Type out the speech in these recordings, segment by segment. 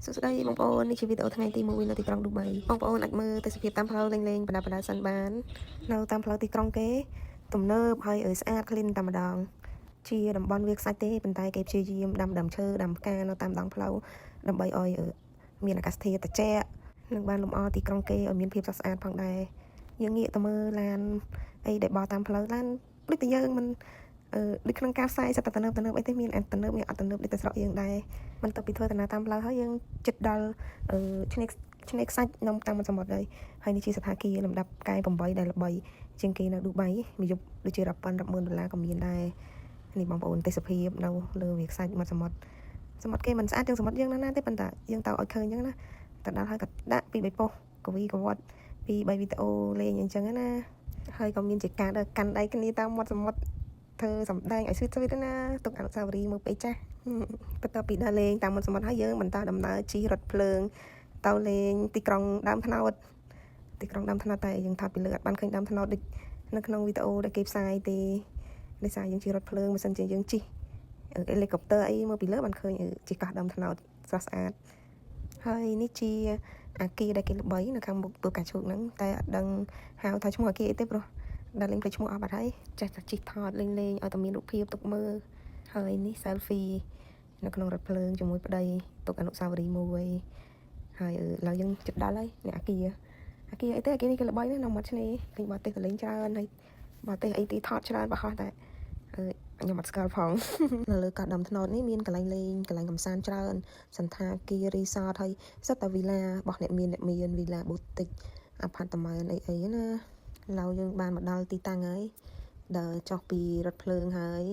សួស្តីបងប្អូននេះជាវីដេអូថ្ងៃទី1នៅទីក្រុងឌូបៃបងប្អូនអាចមើលទេសភាពតាមផ្លូវលេងបណ្ដាសិនបាននៅតាមផ្លូវទីក្រុងគេទំនើបហើយស្អាត clean តែម្ដងជាតំបន់វាលខ្សាច់ទេប៉ុន្តែគេព្យាយាមដាំដើមឈើដាំផ្កានៅតាមដងផ្លូវដើម្បីឲ្យមានអាកាសធាតុត្រជាក់និងបានលម្អទីក្រុងគេឲ្យមានភាពស្រស់ស្អាតផងដែរយើងងាកទៅមើលឡានអីដែលបោះតាមផ្លូវឡានដូចតែយើងមិនដូចក្នុងការផ្សាយសត្វតំណើបអីទេមានតំណើបមានអត់តំណើបដូចតែស្រុកយើងដែរមិនទៅពីធ្វើដំណើរតាមផ្លូវហើយយើងចិត្តដល់ឆ្នេរខ្សាច់នៅតាមសមុទ្រហើយនេះជាសថាគារលំដាប់ផ្កាយ8ដែលល្បីជាងគេនៅឌូបៃមួយយប់ដូចជារាប់ពាន់រាប់ម៉ឺនដុល្លារក៏មានដែរនេះបងប្អូនទេសភាពនៅលើវាលខ្សាច់មាត់សមុទ្រគេមិនស្អាតជាងសមុទ្រយើងណាទេប៉ុន្តែយើងទៅឲ្យឃើញអញ្ចឹងណាទៅដល់ហើយក៏ដាក់ពី3ប៉ុស្តិ៍កវីកវត្តពី3វីដេអូលេងអញ្ចឹងណាហើយក៏មានជាការកាន់ដៃគ្នាតាមមាត់សមុទ្រធ្វើសម្ដែងឲ្យស្វីតណាទុកអនុស្សាវរីយ៍មើលពេលចាស់បន្ទាប់ពីដើរលេងតាមមាត់សមុទ្រហើយយើងបន្តដំណើរជិះរថភ្លើងទៅលេងទីក្រុងដើមត្នោតតែយើងថតពីលើអត់បានឃើញដើមត្នោតដូចនៅក្នុងវីដេអូដែលគេផ្សាយទេដោយសារយើងជិះរថភ្លើងមិនសិនជាយើងជិះហេលីកុបទ័រអីមើលពីលើបានឃើញជិះកោះដើមត្នោតស្រស់ស្អាតហើយនេះជាអាគារដែលគេល្បីនៅខាងមុខទូកាឈូកហ្នឹងតែអត់ដឹងហៅថាឈ្មោះអាគារអីទេប្រុសដល់លេងទៅឈ្មោះអស់បាត់ហើយចេះតែជិះថតលេងឲ្យតែមានរូបភាពទុកមើលហើយនេះ selfie នៅក្នុងរថភ្លើងជាមួយប្តីទុកអនុស្សាវរីយ៍មួយហើយឡើយយើងជិតដល់ហើយនេះអាគារអីទេអាគារនេះគេល្បីណាស់នៅមាត់ឆ្នេរគេបរទេសទៅលេងច្រើនហើយបរទេសអីទីថតច្រើនបោះតែខ្ញុំអត់ស្គាល់ផងនៅលើកោះដើមត្នោតនេះមានកន្លែងលេងកន្លែងកម្សាន្តច្រើនសន្តាគាររីសតហើយសិតតែវីឡារបស់អ្នកមានវីឡាប៊ូទិកអាផាតម៉ែនអីណាឡើយយើងបានមកដល់ទីតាំងហើយដើរចុះពីរថភ្លើងហើយ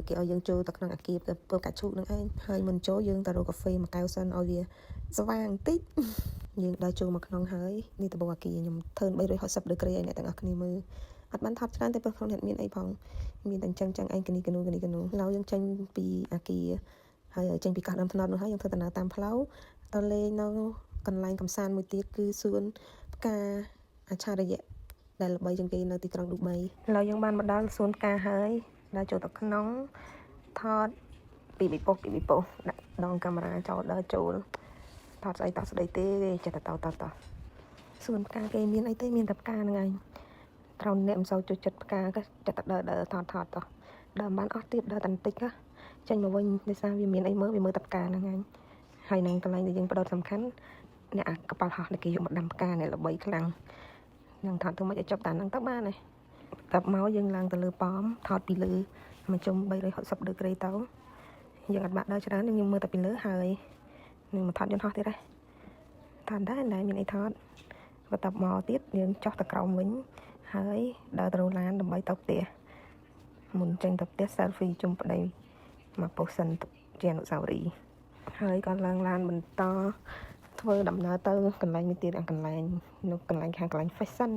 គេឲ្យយើងចូលទៅក្នុងអាគារពើកាឈូកនឹងឯងហើយមុនចូលយើងទៅរកកាហ្វេមួយកែវសិនឲ្យវាស្វាងបន្តិចយើងដើរចូលមកក្នុងហើយនេះដំបូងអាគារខ្ញុំធើន360ដឺក្រេឲ្យអ្នកទាំងអស់គ្នាមើលអត់បានថតច្រើនទេព្រោះក្នុងនេះមានអីផងមានតែអញ្ចឹងឯងគនីកនូឡើយយើងចេញពីអាគារហើយចេញពីកោះដើមត្នោតនោះហើយយើងធ្វើដំណើរតាមផ្លូវទៅលេងនៅកន្លែងកំសាន្តមួយទៀតគឺសួនផ្កាអាឆារយៈដែលល្បីជាងគេនៅទីក្រុងឌូបៃឡើយយើងបានមកដល់សួនផ្កាហើយដើរចូលទៅក្នុងថតពីពីប៉ុស្តិ៍ដាក់ដងកាមេរ៉ាចោលដើរចូលថតស្អីតោះស្ដីទេចេះតែតសួនផ្កាគេមានអីទេមានតែផ្កាហ្នឹងឯងត្រូវអ្នកមិនសូវចូលចិត្តផ្កាក៏ចិត្តតែដើរថតទៅដើរបានអស់ទៀតដើរតែបន្តិចចេញមកវិញដោយសារវាមានអីមើលតែផ្កាហ្នឹងឯងហើយនឹងកន្លែងដែលយើងបដោតសំខាន់អ្នកកប៉ាល់ហោះដែលគេយកមកដាំផ្កានេះល្បីខ្លាំងនឹងថតទៅមិនឲ្យចប់តែហ្នឹងទៅបានទេតែមកយើងឡើងទៅលើប៉មថតពីលើមកជុំ360ដឺក្រេទៅយើងអត់បាក់ដើរច្រើនយើងមើលតែពីលើហើយនឹងមកថតយន្តហោះទៀតថតដែរមានអីថតបន្ទាប់មកទៀតយើងចុះទៅក្រោមវិញហើយដើរទៅឡានដើម្បីទៅផ្ទះមុនចេញទៅផ្ទះ selfie ជុំប្តីមកប៉ូសិនជាអនុស្សាវរីយ៍ហើយក៏ឡើងឡានបន្តធ្វើដំណើរទៅកន្លែងមួយទៀតកន្លែងខាងកន្លែង fashion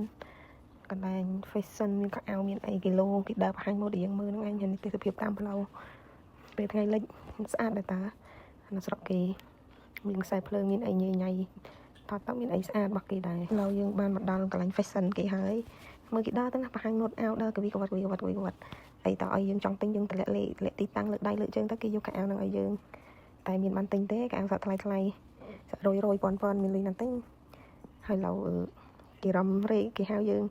មានកៅអៅមានអីគីឡូគេដើរបង្ហាញម៉ូដយើងមើលហ្នឹងឯងនេះទេសភាពតាមផ្លូវពេលថ្ងៃលិចស្អាតដែរតានៅស្រុកគេមានខ្សែភ្លើងមានអីញ៉ៃថតទៅមានអីស្អាតរបស់គេដែរឡើយយើងបានមកដល់កន្លែង fashion គេហើយមើលគេដើរទៅណាបង្ហាញម៉ូដអាវដើរកវីកវត្តអីតើឲ្យយើងចង់ទិញយើងតម្លាក់ទីតាំងលើកដៃលើកជើងទៅគេយកកៅអៅហ្នឹងឲ្យយើងតែមានបានទិញទេកៅអៅសាក់ថ្លៃសាក់រយពាន់មានលុយណាស់ទិញហើយឡូវគេរំរែកគេហៅយើង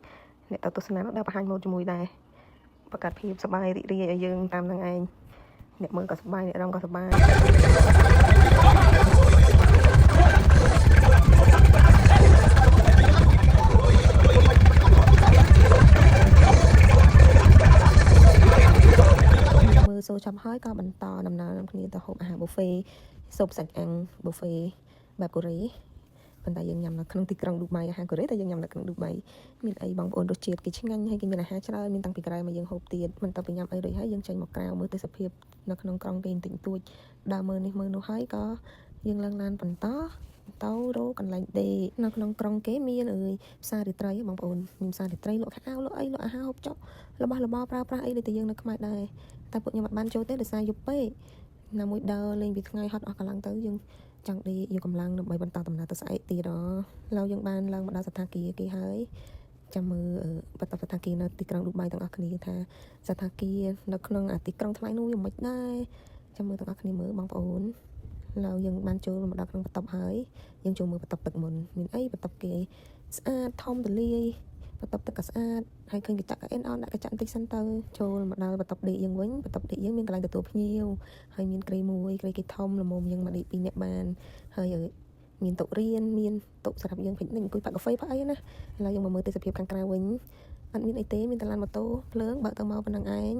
អ្នកទៅទស្សនានោះដើរបង្ហាញម៉ូដជាមួយដែរបង្កើតភាពសប្បាយរីករាយឲ្យយើងតាមនឹងឯងអ្នកមើលក៏សប្បាយអ្នករំក៏សប្បាយមើលសូចាប់ហើយក៏បន្តដំណើរគ្នាទៅហូបអាហារ buffet ស៊ុបសាច់អាំង buffet បែបកូរ៉េប៉ុន្តែយើងញ៉ាំនៅក្នុងទីក្រុងឌូបៃអាហារកូរ៉េតែយើងញ៉ាំនៅក្នុងឌូបៃមានអីបងប្អូនរសជាតិគេឆ្ងាញ់ហើយគេមានអាហារច្រើនមានតាំងពីក្រៅមកយើងហូបទៀតមិនទៅពីញ៉ាំអីរួចហើយយើងចេញមកក្រៅមើលទេសភាពនៅក្នុងក្រុងគេបន្តិចបន្តួចដើរមើលនេះមើលនោះហើយក៏យើងឡើងឡានបន្តទៅរកកន្លែងដេកនៅក្នុងក្រុងគេមានផ្សាររាត្រីបងប្អូនមានផ្សាររាត្រីលក់ខោលក់អីលក់អាហារហូបចុករបស់របរប្រើប្រាស់អីដូចតែយើងនៅខ្មែរដែរតែពួកខ្ញុំអត់បានចូលទេដោយសារយប់ពេកណាមួយដើរលេងពីថ្ងៃហត់អស់កម្លាំងទៅយើងចង់ដេកយកកម្លាំងដើម្បីបន្តដំណើរទៅស្អែកទៀតឡើយយើងបានឡើងមកដល់សថាគារគេហើយចាំមើលបន្តសថាគារនៅទីក្រុងឌូបៃទាំងអស់គ្នាថាសថាគារនៅក្នុងទីក្រុងថ្លៃនោះយ៉ាងម៉េចដែរចាំមើលទាំងអស់គ្នាមើលបងប្អូន ឡើយយើងបានចូលមកដល់ក្នុងបន្ទប់ហើយយើងចូលមើលបន្ទប់ទឹកមុនមានអីបន្ទប់គេស្អាតធំទូលាយបន្ទប់ទឹកក៏ស្អាតហើយឃើញគេតាក់កៅអិនអនដាក់កញ្ចក់បន្តិចសិនទៅចូលមកដល់បន្ទប់ដេកយើងវិញបន្ទប់ដេកយើងមានកន្លែងទទួលភ្ញៀវហើយមានគ្រែមួយគ្រែគេធំល្មមយើងមកដេក2នាក់បានហើយមានតុរៀនមានតុសម្រាប់យើងពេញអង្គុយប៉ាកាហ្វេប៉ាអីណាឥឡូវយើងមកមើលទេសភាពខាងក្រៅវិញអត់មានអីទេមានតែឡានម៉ូតូភ្លើងបើកទៅមកប៉ុណ្ណឹងឯង